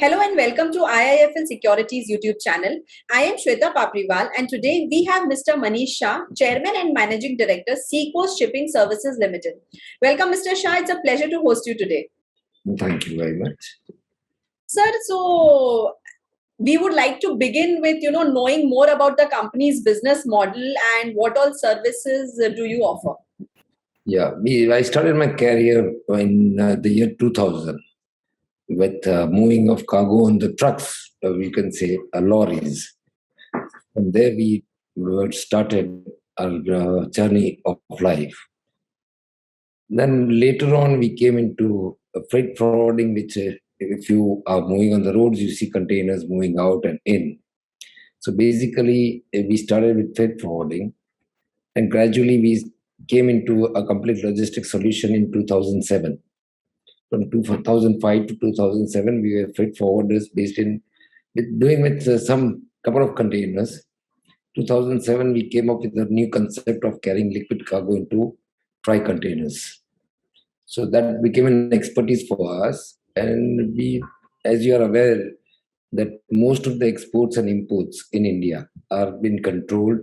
Hello and welcome to IIFL Securities YouTube channel. I am Shweta Papriwal and today we have Mr. Manish Shah, Chairman and Managing Director, Seacoast Shipping Services Limited. Welcome Mr. Shah, it's a pleasure to host you today. Thank you very much. Sir, so we would like to begin with, knowing more about the company's business model and what all services do you offer? Yeah, I started my career in the year 2000 with moving of cargo on the trucks, we can say lorries. From there, we started our journey of life. Then later on, we came into freight forwarding, which if you are moving on the roads, you see containers moving out and in. So basically, we started with freight forwarding, and gradually we came into a complete logistics solution in 2007. From 2005 to 2007, we were freight forwarders based in with some couple of containers. 2007, we came up with a new concept of carrying liquid cargo into dry containers. So that became an expertise for us, and we, as you are aware, that most of the exports and imports in India are being controlled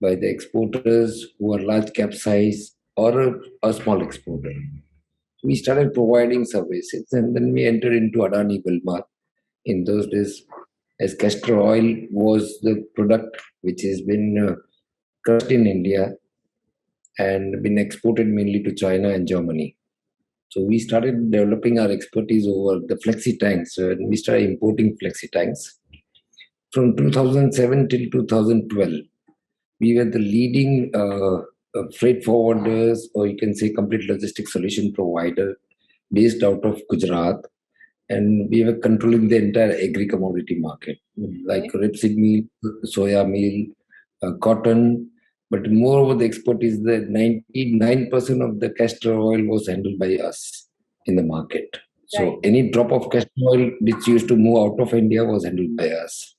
by the exporters who are large cap size or a small exporter. We started providing services and then we entered into Adani Wilmar. In those days, as castor oil was the product which has been crushed in India and been exported mainly to China and Germany. So we started developing our expertise over the flexi tanks and we started importing flexi tanks. From 2007 till 2012, we were the leading freight forwarders, or you can say complete logistics solution provider based out of Gujarat. And we were controlling the entire agri commodity market, like rapeseed meal, soya meal, cotton. But moreover, the expertise, the 99% of the castor oil was handled by us in the market. So any drop of castor oil which used to move out of India was handled by us.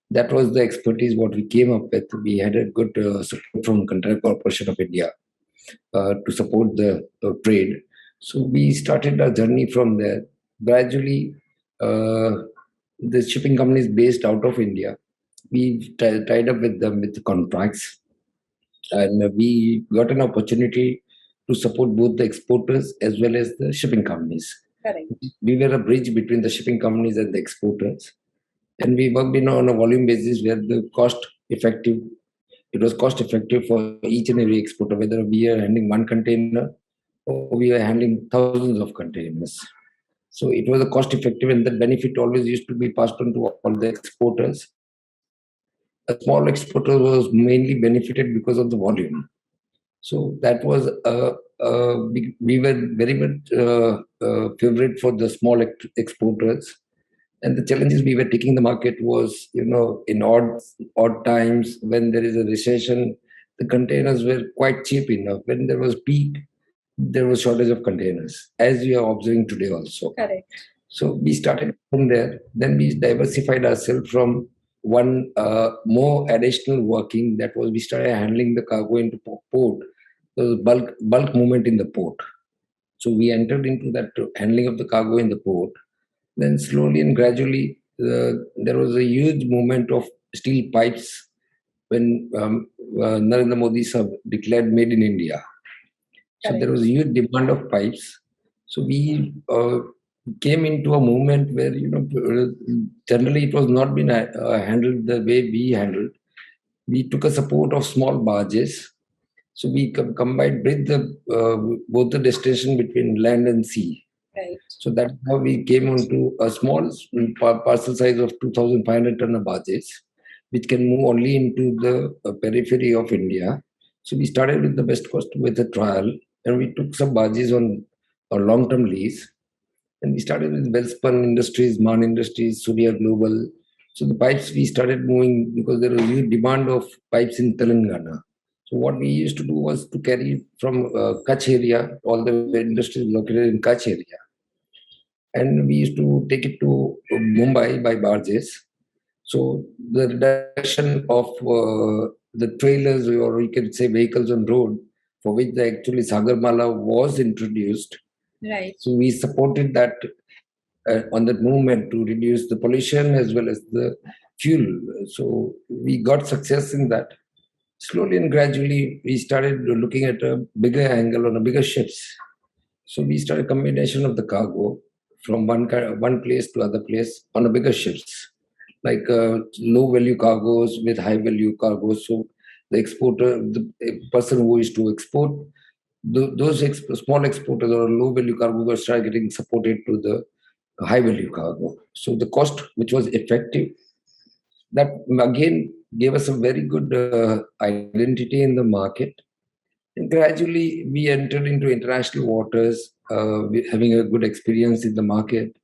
That was the expertise what we came up with. We had a good support from Container Corporation of India to support the trade. So we started our journey from there. Gradually, the shipping companies based out of India, we tied up with them with contracts, and we got an opportunity to support both the exporters as well as the shipping companies. Correct. We were a bridge between the shipping companies and the exporters, and we worked on a volume basis where the it was cost effective for each and every exporter, whether we are handling one container or we are handling thousands of containers. So it was a cost effective, and the benefit always used to be passed on to all the exporters. A small exporter was mainly benefited because of the volume. So that was we were very much favorite for the small exporters. And the challenges we were taking the market was, in odd times when there is a recession, the containers were quite cheap enough. When there was peak, there was shortage of containers, as we are observing today also. Correct. So we started from there. Then we diversified ourselves from one more additional working. That was we started handling the cargo into port. There was bulk movement in the port. So we entered into that handling of the cargo in the port. Then slowly and gradually, there was a huge movement of steel pipes when Narendra Modi sir declared "Made in India." So there was a huge demand of pipes. So we came into a movement where generally it was not been handled the way we handled. We took a support of small barges. So we combined bridge both the destination between land and sea. Right. So that's how we came onto a small parcel size of 2,500 ton of barges, which can move only into the periphery of India. So we started with the best cost with a trial, and we took some barges on a long-term lease. And we started with Welspun Industries, Man Industries, Surya Global. So the pipes we started moving because there was huge demand of pipes in Telangana. So what we used to do was to carry from Kutch area, all the industries located in Kutch area. And we used to take it to Mumbai by barges. So the reduction of the trailers, or you can say vehicles on road, for which actually Sagarmala was introduced. Right. So we supported that on that movement to reduce the pollution as well as the fuel. So we got success in that. Slowly and gradually, we started looking at a bigger angle on a bigger ships. So we started a combination of the cargo from one place to other place on a bigger ships, like low value cargoes with high value cargoes. So the exporter, the person who is to export, those small exporters or low value cargo were start getting supported to the high value cargo. So the cost, which was effective, that again gave us a very good identity in the market. And gradually, we entered into international waters, having a good experience in the market.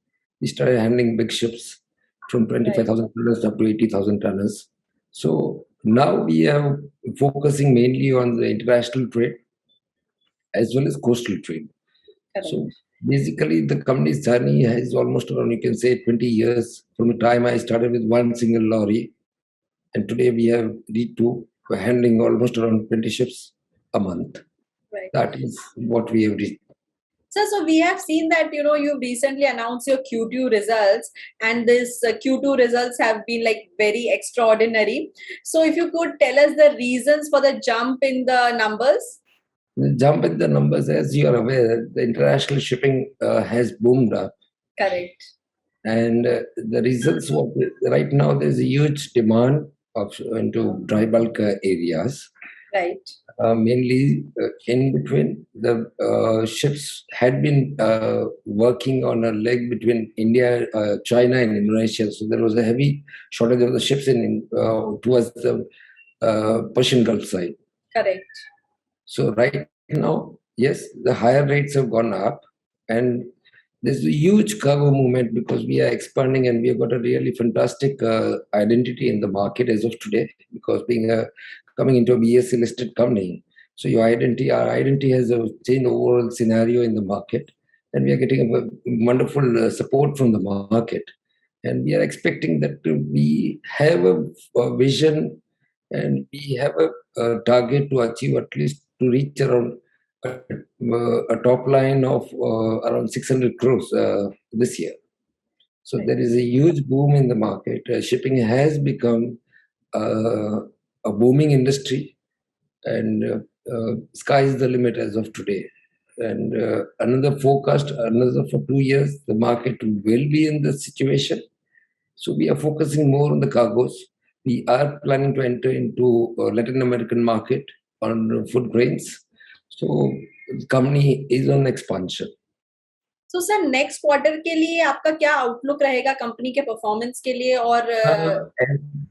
We started handling big ships from Right. 25,000 tonners up to 80,000 tonners. So now we are focusing mainly on the international trade as well as coastal trade. Correct. So basically, the company's journey has almost around, you can say, 20 years from the time I started with one single lorry. And today we have reached to handling almost around 20 ships a month. Right. That is what we have reached. So we have seen that you recently announced your Q2 results, and this Q2 results have been like very extraordinary. So if you could tell us the reasons for the jump in the numbers. The jump in the numbers, as you are aware, the international shipping has boomed up. Correct. And the reasons right now there's a huge demand of into dry bulk areas. Right. Mainly in between the ships had been working on a leg between India, China, and Indonesia. So there was a heavy shortage of the ships in towards the Persian Gulf side. Correct. So right now, yes, the higher rates have gone up, and there's a huge cargo movement because we are expanding and we have got a really fantastic identity in the market as of today. Because being a coming into a BSE listed company, so our identity has a changed overall scenario in the market, and we are getting a wonderful support from the market, and we are expecting that we have a vision and we have a target to achieve at least to reach around a top line of around 600 crores this year. So Right. there is a huge boom in the market. Shipping has become a booming industry, and sky is the limit as of today. And another forecast, another for 2 years, the market will be in this situation. So we are focusing more on the cargoes. We are planning to enter into Latin American market on food grains. So the company is on expansion. So sir next quarter के लिए आपका क्या outlook रहेगा company के performance के लिए और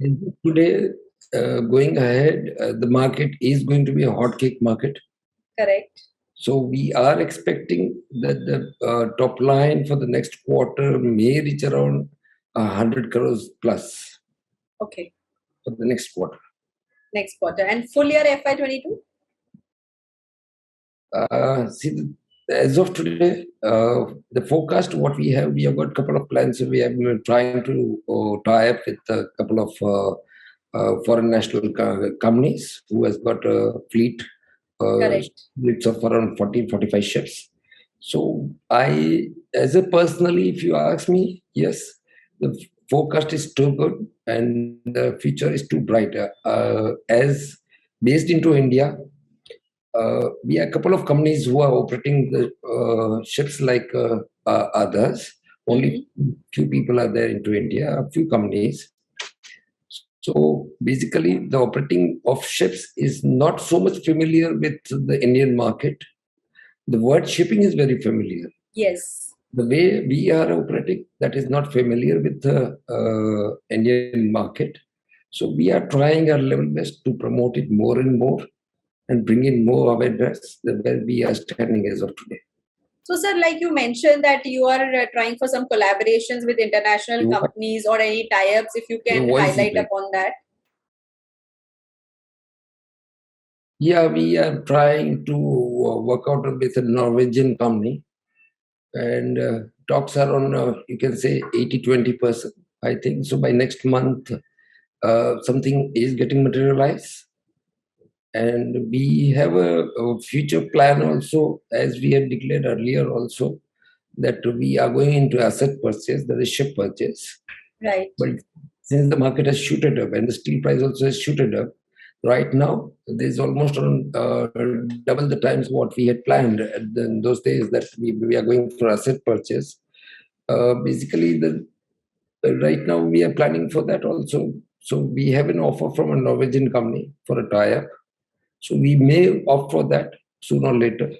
And today, going ahead, the market is going to be a hot cake market. Correct. So we are expecting that the top line for the next quarter may reach around 100 crores plus Okay. for the next quarter. Next quarter and full year FY22. As of today, the forecast what we have got a couple of plans. We have been trying to tie up with a couple of foreign national companies who has got a fleet Correct. fleets of around 40-45 ships. So as a personally, if you ask me, yes, the forecast is too good and the future is too bright. As based into India, we are a couple of companies who are operating the ships like others. Only few people are there into India, a few companies. So basically, the operating of ships is not so much familiar with the Indian market. The word shipping is very familiar. Yes. The way we are operating, that is not familiar with the Indian market. So we are trying our level best to promote it more and more and bring in more awareness than where we are standing as of today. So, sir, like you mentioned that you are trying for some collaborations with international Yeah. companies or any tie-ups, if you can Your voice is highlight breaking. upon that. Yeah, we are trying to work out with a Norwegian company, and talks are on, you can say, 80-20%, I think. So by next month, something is getting materialized. And we have a future plan also, as we had declared earlier also. that we are going into asset purchase, that is ship purchase. Right. But since the market has shooted up and the steel price also has shooted up, right now there's almost on double the times what we had planned in those days that we are going for asset purchase. Basically, right now we are planning for that also. So we have an offer from a Norwegian company for a tie-up. So we may opt for that sooner or later.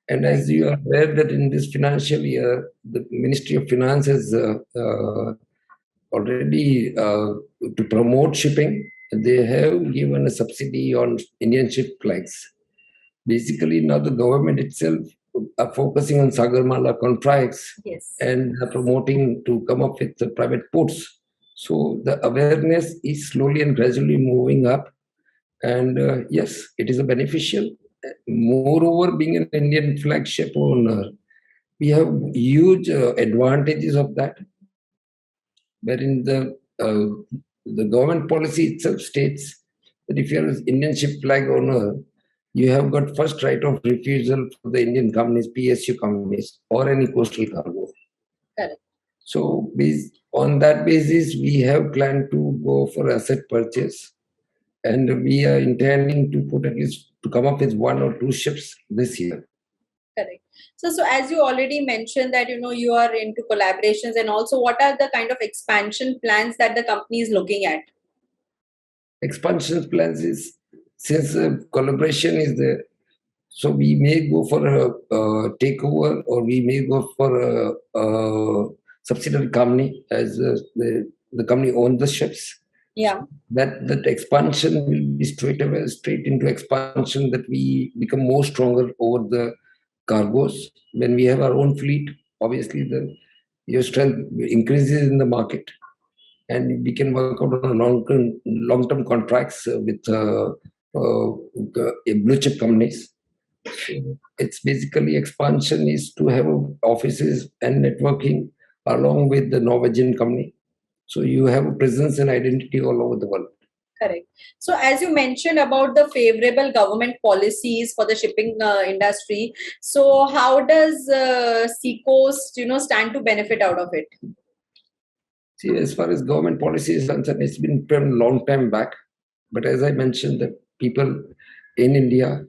And as you are aware that in this financial year, the Ministry of Finance has already to promote shipping, they have given a subsidy on Indian ship flags. Basically, now the government itself are focusing on Sagarmala contracts Yes. and are promoting to come up with the private ports. So the awareness is slowly and gradually moving up. And yes, it is a beneficial. Moreover, being an Indian flagship owner, we have huge advantages of that, wherein the government policy itself states that if you are an Indian ship flag owner, you have got first right of refusal for the Indian companies, PSU companies, or any coastal cargo. Correct. So, on that basis, we have planned to go for asset purchase, and we are intending to put at least to come up with 1 or 2 ships this year. Correct. So as you already mentioned that you are into collaborations, and also what are the kind of expansion plans that the company is looking at? Expansion plans is, since collaboration is there, so we may go for a takeover, or we may go for a subsidiary company as the company owns the ships. Yeah. That expansion will be straight into expansion, that we become more stronger over the cargoes. When we have our own fleet, obviously your strength increases in the market, and we can work out on long-term contracts with blue chip companies. So it's basically expansion is to have offices and networking along with the Norwegian company. So you have a presence and identity all over the world. Correct. So as you mentioned about the favorable government policies for the shipping industry, so how does Seacoast stand to benefit out of it? See, as far as government policy is concerned, it's been framed a long time back. But as I mentioned, that people in India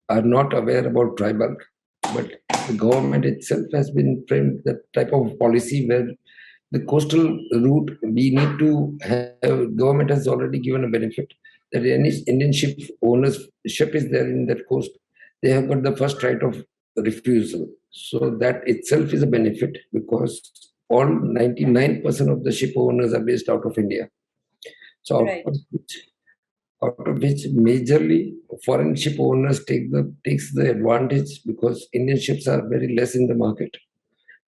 are not aware about dry bulk. But the government itself has been framed that type of policy where the coastal route, we need to have, government has already given a benefit that any Indian ship owners, ship is there in that coast, they have got the first right of refusal. So that itself is a benefit, because all 99% of the ship owners are based out of India. So Right. out of which majorly foreign ship owners takes the advantage, because Indian ships are very less in the market.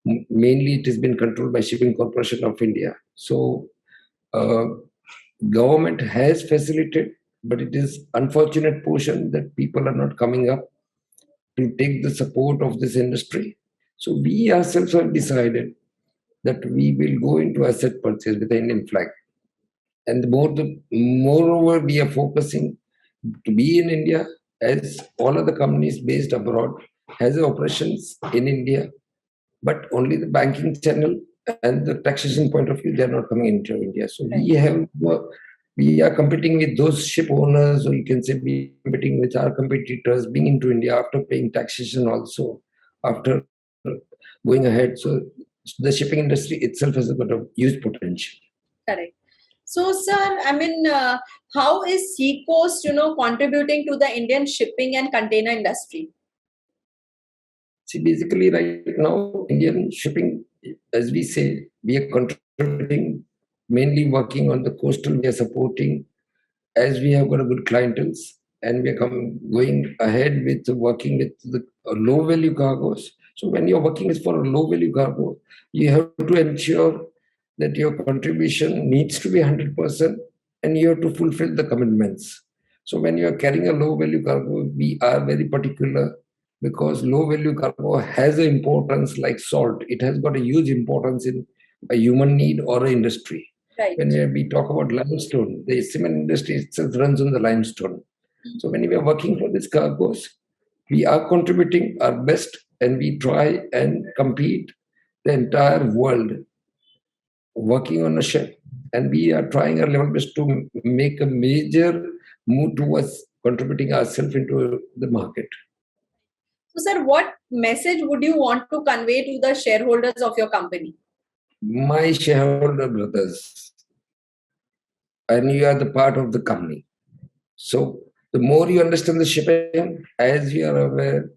Mainly it has been controlled by Shipping Corporation of India. So government has facilitated, but it is unfortunate portion that people are not coming up to take the support of this industry. So we ourselves have decided that we will go into asset purchase with the Indian flag. And moreover, we are focusing to be in India, as all other companies based abroad has operations in India, but only the banking channel and the taxation point of view, they are not coming into India. So we are competing with those ship owners, or you can say we are competing with our competitors being into India after paying taxation also, after going ahead. So the shipping industry itself has got a huge potential. Correct. So, sir, I mean, how is Seacoast, contributing to the Indian shipping and container industry? See, basically, right now, Indian shipping, as we say, we are contributing, mainly working on the coastal. We are supporting, as we have got a good clientele, and we are going ahead with working with the low value cargoes. So when you're working is for a low value cargo, you have to ensure that your contribution needs to be 100%, and you have to fulfill the commitments. So when you are carrying a low value cargo, we are very particular, because low value cargo has an importance like salt. It has got a huge importance in a human need or an industry. Right. When we talk about limestone, the cement industry itself runs on the limestone. So when we are working for these cargoes, we are contributing our best and we try and compete the entire world working on a ship. And we are trying our level best to make a major move towards contributing ourselves into the market. So, sir, what message would you want to convey to the shareholders of your company? My shareholder brothers, and you are the part of the company. So the more you understand the shipping, as you are aware,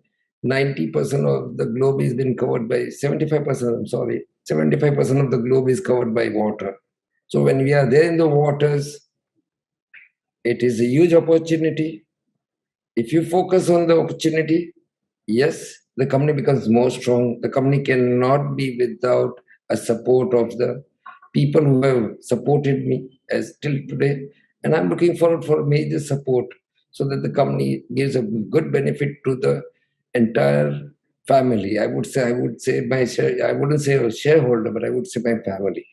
90% of the globe is been covered by 75%, I'm sorry, 75% of the globe is covered by water. So when we are there in the waters, it is a huge opportunity. If you focus on the opportunity, yes, the company becomes more strong. The company cannot be without a support of the people who have supported me as till today. And I'm looking forward for major support so that the company gives a good benefit to the entire family. I would say I wouldn't say a shareholder, but I would say my family.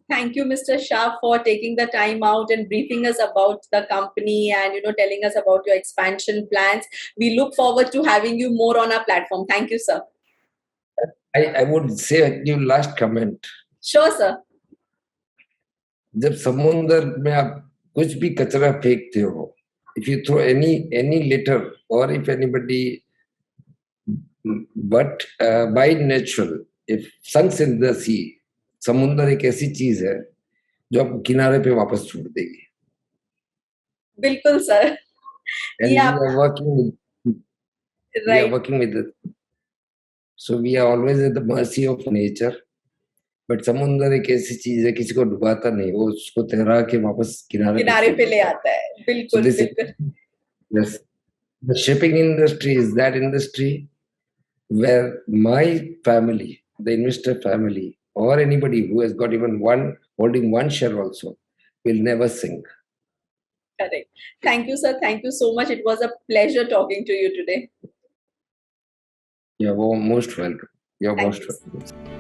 Thank you, Mr. Shah, for taking the time out and briefing us about the company and telling us about your expansion plans. We look forward to having you more on our platform. Thank you, sir. I would say a last comment. Sure, sir. जब समुंदर में आप कुछ भी कचरा फेंकते हो, if you throw any litter or if anybody, but by natural, if sinks in the sea, समुंदर एक ऐसी चीज है जो आपको किनारे पे वापस छोड़ देगी. बिल्कुल sir. And Yeah. we are working with, we are Right. working with it. So we are always at the mercy of nature. But समुंदर एक ऐसी चीज है, किसी को डुबाता नहीं, वो उसको तैरा के वापस किनारे पे ले आता है. बिल्कुल बिल्कुल. Yes, the shipping industry is that industry where my family, the investor family, or anybody who has got even one holding one share also will never sink. Correct. Thank you, sir. Thank you so much. It was a pleasure talking to you today. You're most welcome. You're Thank most you. welcome.